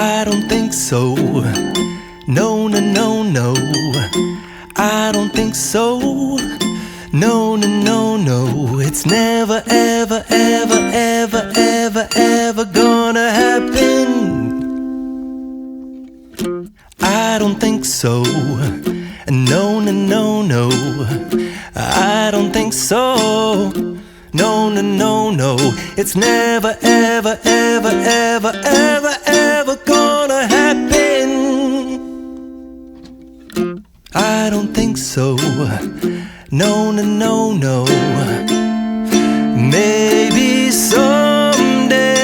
I don't think so. No, no, no, no. I don't think so. No, no, no, no. It's never, ever, ever, ever, ever, ever gonna happen. I don't think so. No, no, no, no. I don't think so. No, no, no, no. It's never, ever, ever, ever, ever, ever gonna happen. I don't think so. No, no, no, no. Maybe someday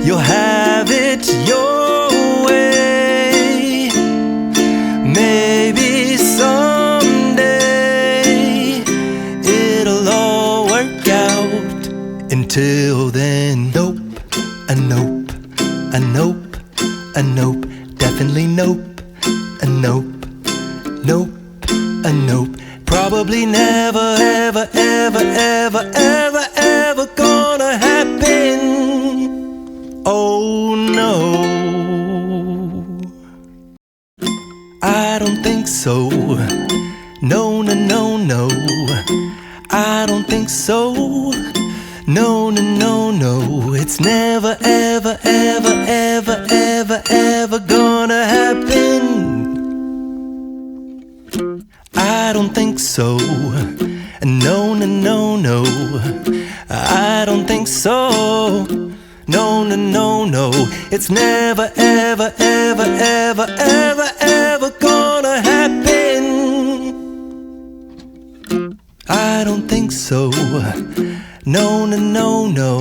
you'll have it your way. Maybe someday it'll all work out. Until then, nope, a nope, a nope, a nope, definitely nope, a nope, nope, a nope. Probably never, ever, ever, ever, ever, ever gonna happen. Oh no, I don't think so. No, no, no, no. I don't think so. No, no, no, no. It's never, ever, ever, ever, ever, ever gonna happen. I don't think so. No, no, no, no. I don't think so. No, no, no, no. It's never, ever, ever, ever, ever, ever gonna happen. I don't think so. No, no, no, no.